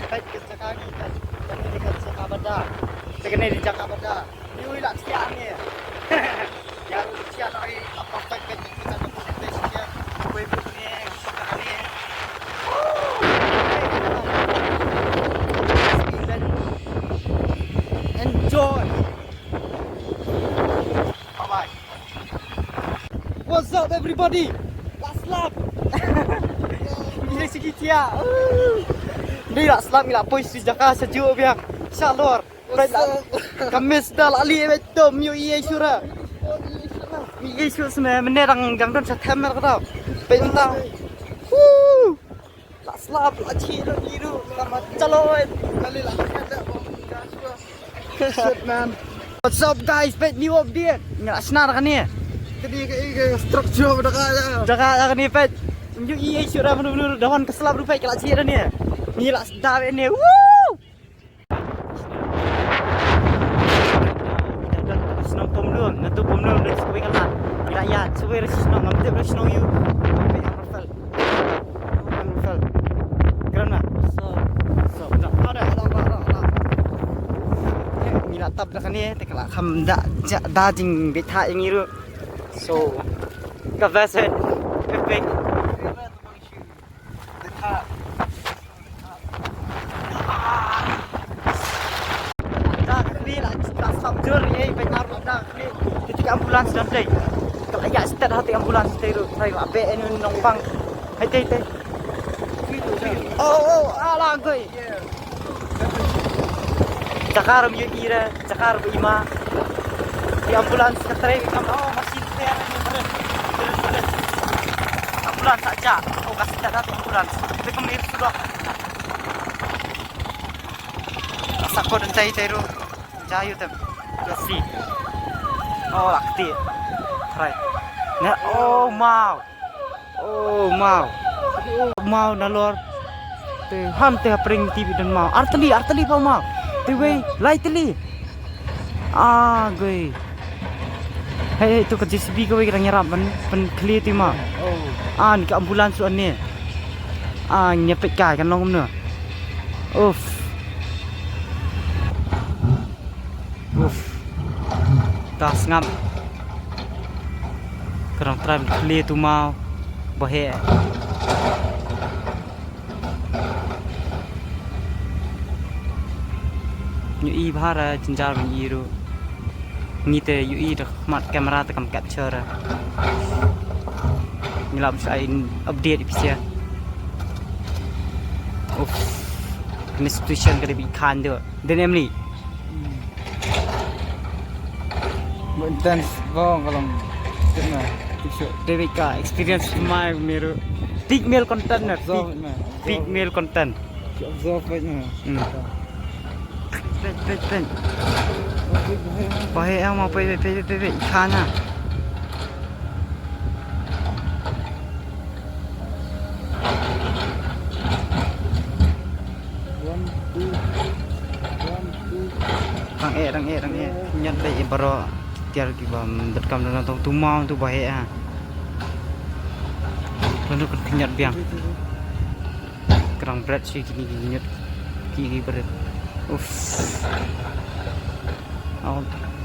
Baik ke sekarang ni kan. Kami dekat Jakarta. Sekene di Jakarta. Ni ulah siap ni. Yang siap nak apa baik kita ada presentation dia. Kue ni sekarang ni. Enjoy. Bye bye. What's up everybody? Last lap. Ini sikit ya. Đi đã slam ngila poi si jaka sejuk biang. Shalor. Kamis dah lali betul miu ie sura. Ie sura semua menerang gangdon satem mer kau. Pentang. Lak slam lak ciru biru sama caloin. Kali lak ada shit man. What's up guys? Bet new update. Ngila senar kan ni. Kedi ke structure dekat. Dekat kan ni bet. Miu ie sura benar-benar dawan keselap rupai kelak ciru ni. Ni lah sedap ni. Woo! Senang pemulung, nanti pemulung dah sesuai kalah. Rakyat, sesuai resi senang, ngambil resi senang you. Ambil yang rafal. Yang rafal. Keren tak? So, nak ada. Ni nak tab dah kan ni, tak kalah ham dah jing betah yang itu. So, kebesaran, perfect. Samjur ni banyak orang ni ketika ambulans dan play. Kalau ayat start hati ambulans itu, saya abe ini nombang. Hei. Oh, alah koi. Cakar ira, cakar ima. Di ambulans keterai kamu masih ter ni ambulans saja. Oh kasih tak hati ambulans. Tapi kemir sudah. Sakko dan cairu. Cayu tu. Kasih. Oh, lakti. Right. Nah, oh mau. Mau nalor. Te ham te pring TV dan mau. Arteli pa mau. Te we lightly. Goi. Hei, itu ke JCB kau kira nyerap pen clear tu mau. Ni ke ambulans tu ni. Nyepek kai kan long nu. Uff. Tas ngam kerang tram clear tu mau bahaya nyu bahara jinjar menyiru ngite yu dah mat kamera tekam capture ngilam saya update episode ini situation kada bikan tu dan Emily intense bang kalau kena Devika experience my meru big meal content big meal content observe pen bahaya mau pe ikan rang e nyat dai baro tiar ki bam detkam dengan tong tumau tu bahaya. Lalu kan kenyat biang. Kerang berat sih gini nyat ki berat.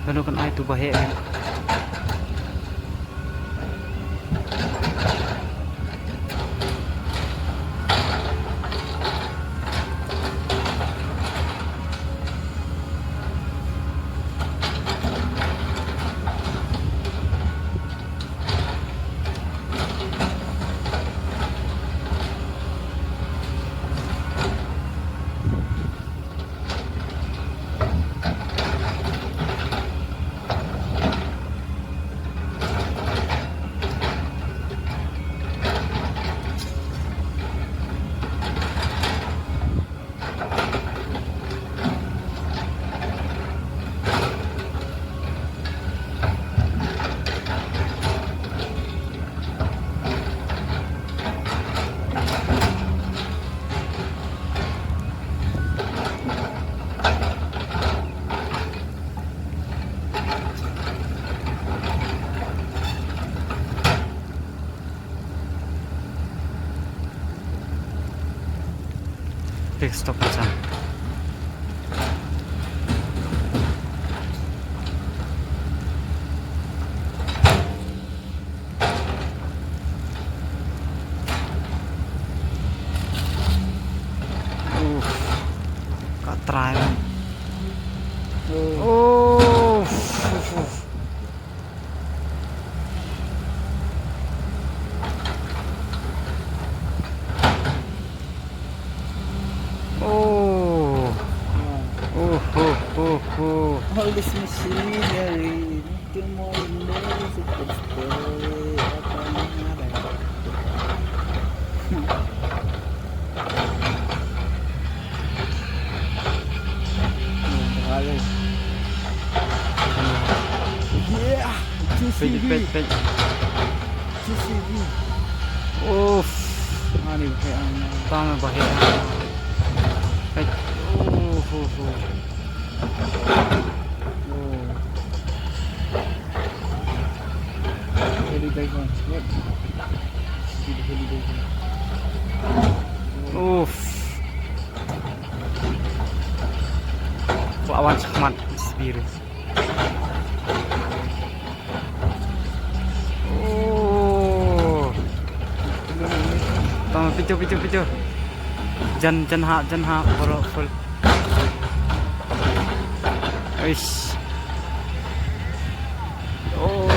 Lalu kan ai tu bahaya. stop macam. Kat try. Oh. All this machinery, the more noise it could stay up on yeah, GCV. GCV. Oh, Ani bahaya. tama bahaya. Holiday one. What? Holiday one. Uff. Awan sakmat biru. Oh. Tama pitu. Jan ha bro full. Ish. Oh.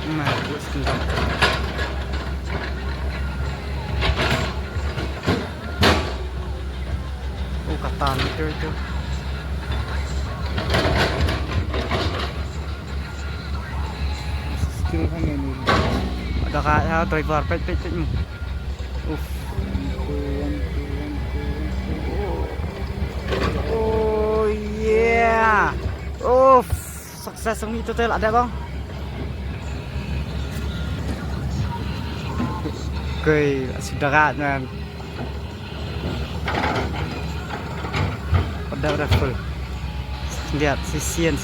Nah, what's kendang? Oh, kata itu. Skill hangin ni. Ada kaya driver pet mu. Uff. Oh yeah. Uff. Sukses yang itu tel ada bang. Oke, sudah kan man. Udah full. Lihat sisian.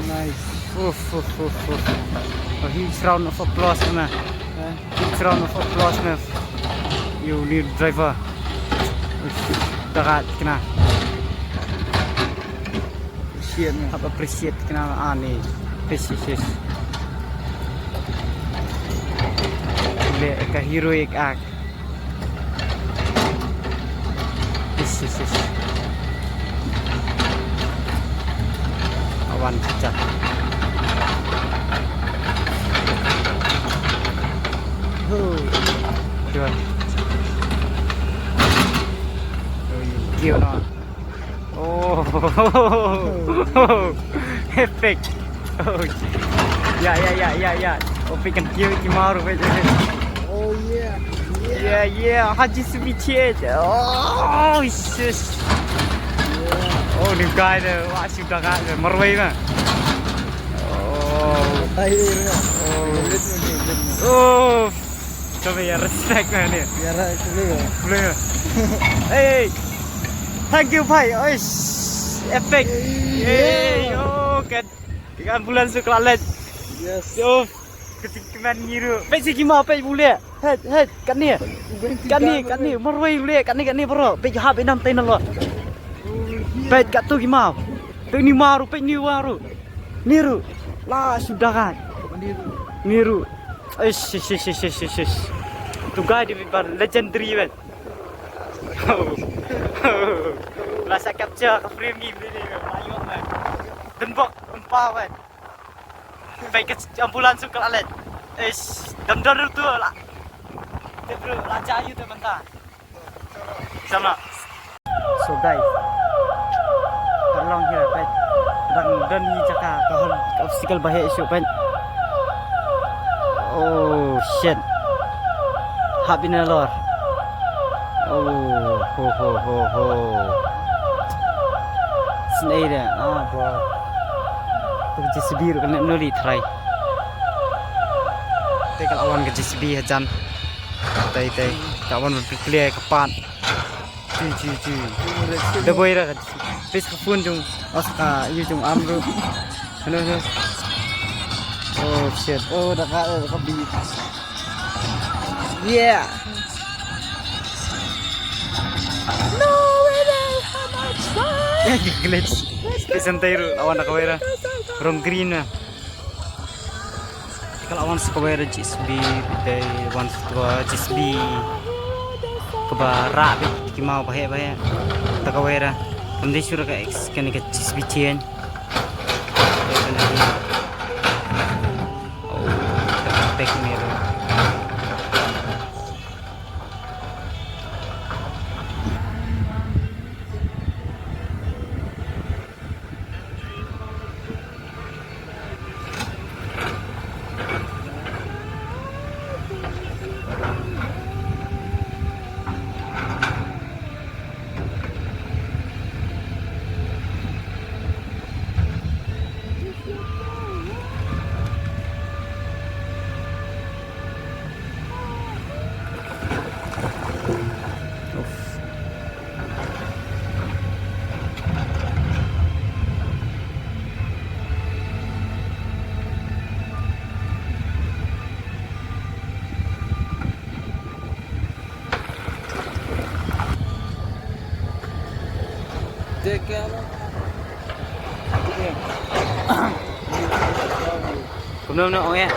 Nice. A huge round of applause man. Huge round of applause man. You need driver. Dekat kena. Appreciate kena ani. Appreciate. Le ka heroic act. This. Awan pecah. Dua. Kio no. Oh. Epic. Oh. Ya. Oh, pikan kio kimaru betul. Oh yeah. Yeah. Haji Subicie. Oh, sis. Oh, ni guy dah. Wah, sudah kan. Merway mah. Oh. Oh. Coba ya respect man ni. Biar Boleh. Hey. Thank you bhai. Oish. Epic. Hey, oh kan. Ambulans tu kelat. Yes. Yo. Ketinggalan ngiru. Pe sigi mau pe boleh. Head kan ni. Merway boleh. Kan ni bro. Pe hab enam tain lo. Pe kat tu gimau. Tu ni maru pe ni waru. Niru. Lah sudah kan. Niru. Ish. Tu guy di legendary man. Rasa capture ke frame ni ayo man. Dembok empah man. Baik ke ambulans ke alat. Ish, dam-dam tu lah. Dia bro, raja ayu tu mentah. Sama. So guys. Tolong kira pet. Dan ni cakap kalau obstacle bahaya isu pet. Oh shit. Habis lor. Oh, ho. Snake dah. Bro. Tu je sebiru kena nuli try. Tay kawan ke JCB hajan. Tay kawan berpikir kepat. Cuy. Dah boy dah. Pes kapun jung. Osaka, you jung amru. Hello. Oh shit. Oh, dah kabi. Yeah. No way, how much fun? Glitch. Pesantero awan nak kawera. From green na. Kalau awan sekawera JSB day awan tua JSB kebara be kimau bahaya. Tak kawera. Kemudian suruh ke X kan ke JSB chain. Oh, back mirror. Kumno oh ya.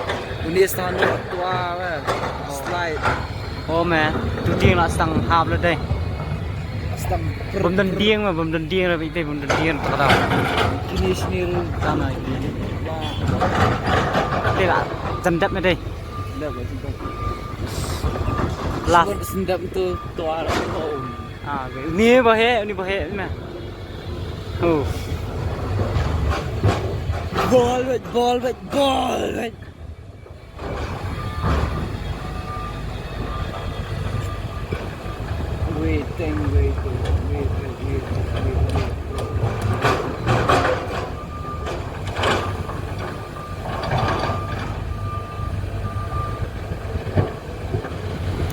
Ini standar tua kan. Slide. Oh man, tu dia nak stang hab le dai. Astam. Bom dan dieng lah itu bom dan dieng tak tahu. Kini sini Sana ini. Dia lah jendap ni dai. Sendap. Last. Sendap itu tua lah. Ah, ni bahaya ni mah. Oh. Ball. Waiting.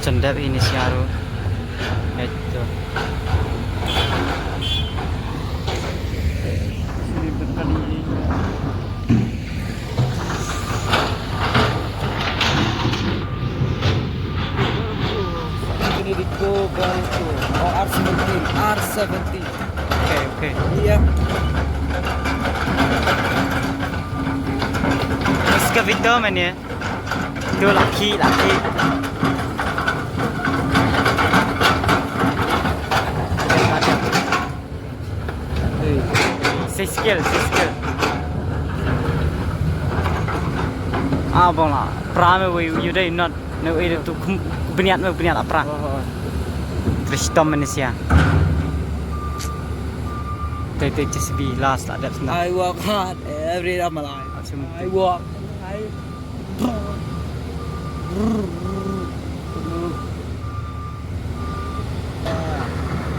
Jendap ini siaru. Itu. Ini berkali. Ini di go itu. Oh, R17. Okay. Iya. Meska video mana? Tu laki. Say skill. Bang lah. Prame you day not no itu tu beniat apa? Kristom Malaysia. Tay JCB last ada sebentar. I work hard every day of my life. I work.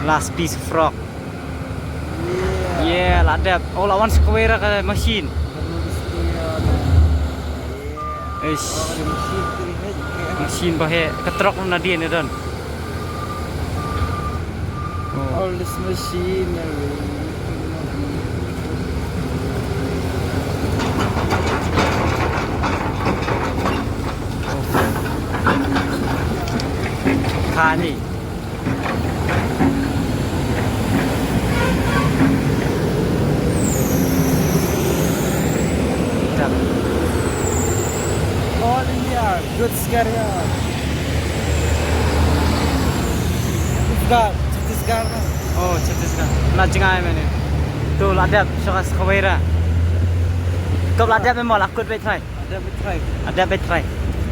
Last piece of rock. Yeah, ladap. Oh, lawan square ke machine. Machine bahaya. Ketrok na dia ni don. All this machine. Kani. All India, good Skaria. Chhattisgarh. Oh, Chhattisgarh. Nak jengai mana? Tu ladap sokas kawera. Kau ladap memang lakut bet try. Ada bet try.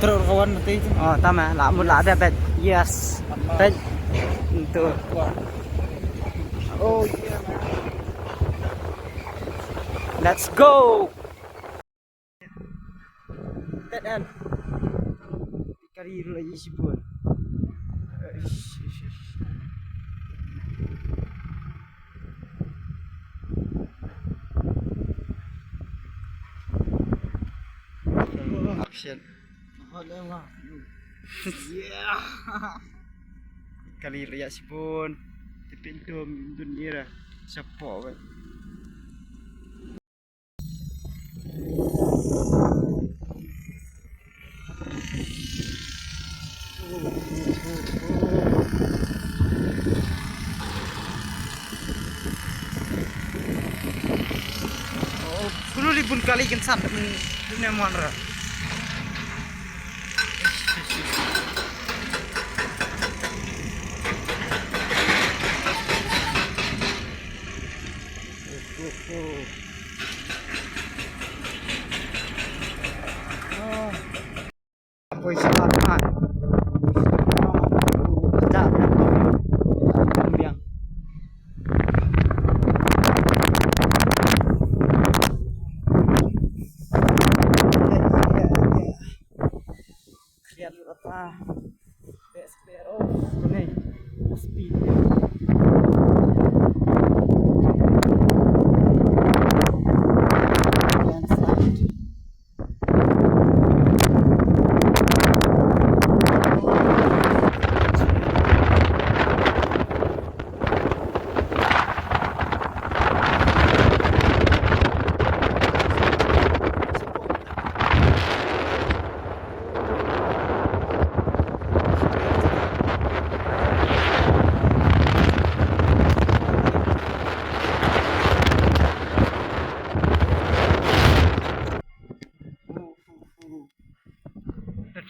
Terus kawan nanti itu. Oh, tama. Lah mun ada bet. Yes. Bet. Tu. Oh yeah. Let's go. Kan. Kari lagi sibuk. Action. Yeah. Kali riak sipun. Tipintum dunia siapa kan? Oh, 10,000 kali kensan dunia mana? Apa isyarat kan? Sedap kembang. Lihat apa? Spare ini speed.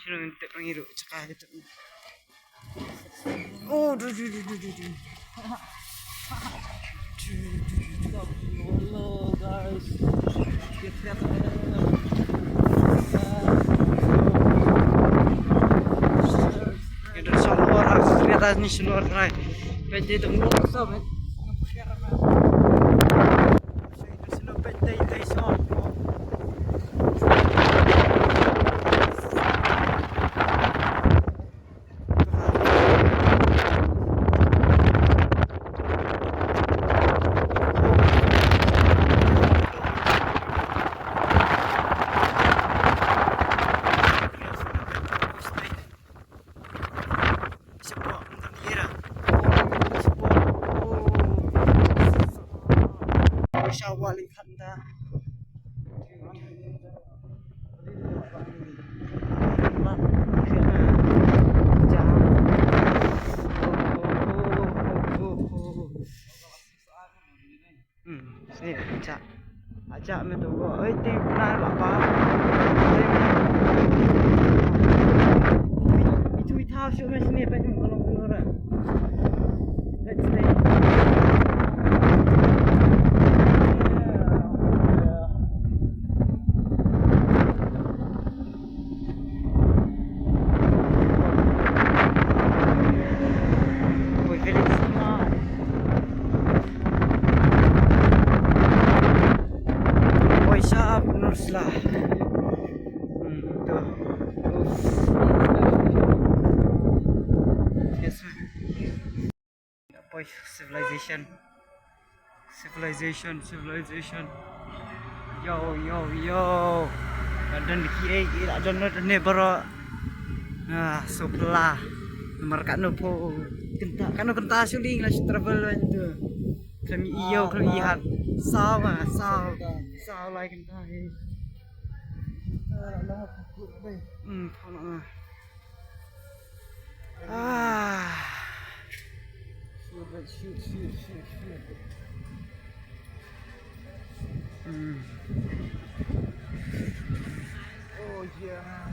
Untuk menghirup cakap gitu. Oh, duh. Allah guys. Lihat. Itu seluar, lihat ni seluar rai. Pede tunggu sob. Itu seno pede sob. Syawal ikan dah. Sini ajak metu. Oi, ting benar apa? Itu tahu sih macam ni banyak kalau keluar. Let's stay. Lah. Tuh. Yes, man. Boy, civilization. Yo. Dan kira ada ni baru. Nah, sebelah. Nomor kat nopo. Kenta suling lah travel itu. Kami kami ihan. Sama lah kenta. Shoot. Oh yeah.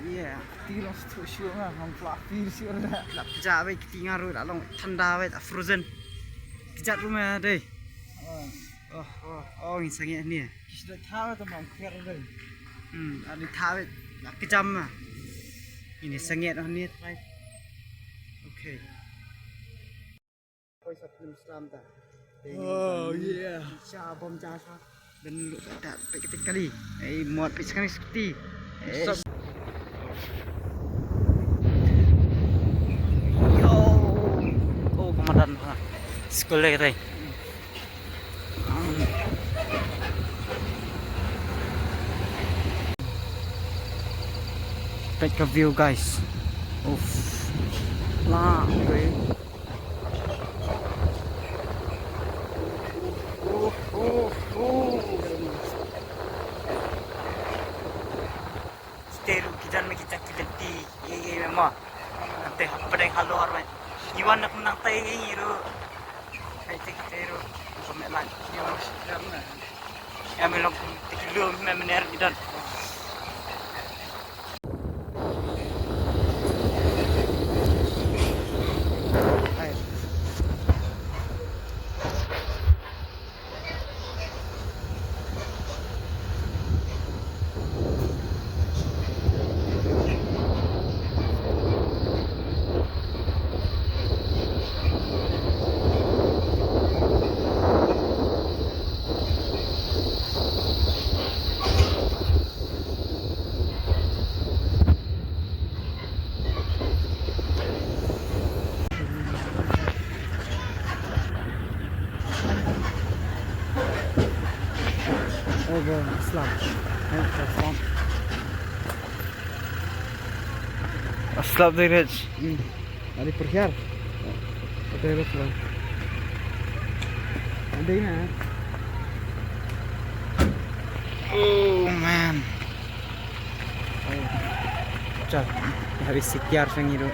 Yeah. Tilang setuju lah, ham fluffy sih orang. Nak kerja baik tinggal ru, nak long tanda baik, frozen. Kerja rumah deh. Oh, ini sangat ni. Kita tahu tentang kerja deh. Ada tahu nak kerja mah. Ini sangat ni, right? Okay. Voice of Islam dah. Oh yeah. Bom jasa dan lu tak ketik kali. Muat sekarang seperti. Oh, komandan sekolah kita. expect ke view guys. Uff. Lah, gue. Steru kijan me kita kileti. Ye memang. Nanti pedang halor man. Iwan nak menang tay ru. Hai steru. Pemelan. Iwan karena. Ya melok tikilum mener kidan. Over Islam. Aslam direct. Ada perhiar. Ada restaurant. Ada ini. Oh man. Cak, hari sekiar sangiru.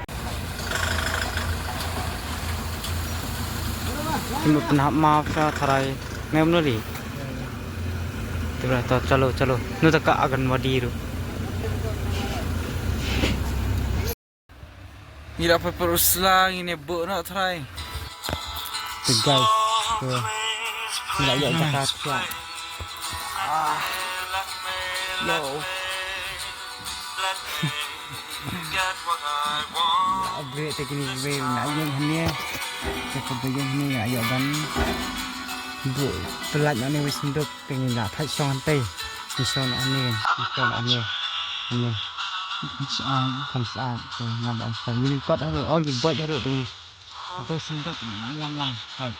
Cuma pernah maaf ya tarai. Ngam nuri. तो चलो चलो नु तक आंगनवाड़ी रू Ira pa peruslang ini bu nak try. तो guys तो nggak ya Jakarta No. upgrade teknik gue nggak yang ini cepat yang ini nggak ya dan bu telat ni wis nduk pengen nak thay song teh misal ani ini không sao rồi làm bạn phải như có đã rồi ôi mình bớt đã được rồi tôi xin được lăng rồi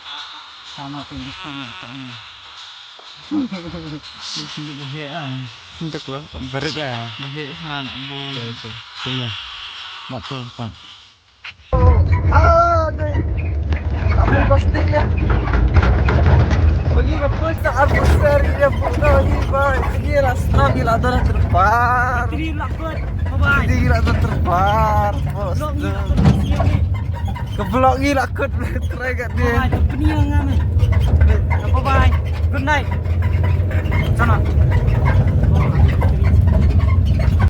sao mà tình không nhận xin được hệ xin được quá very good hệ hàng rồi đúng rồi bọn tôi còn Kamu pasti lihat. Bagi apa saat besar dia pernah hilang. Dia rasa bila ada terbang. Ini lakot bye Dia ada terbang. Keblok gila kut try kat dia. bye peniang ngam bye good night sana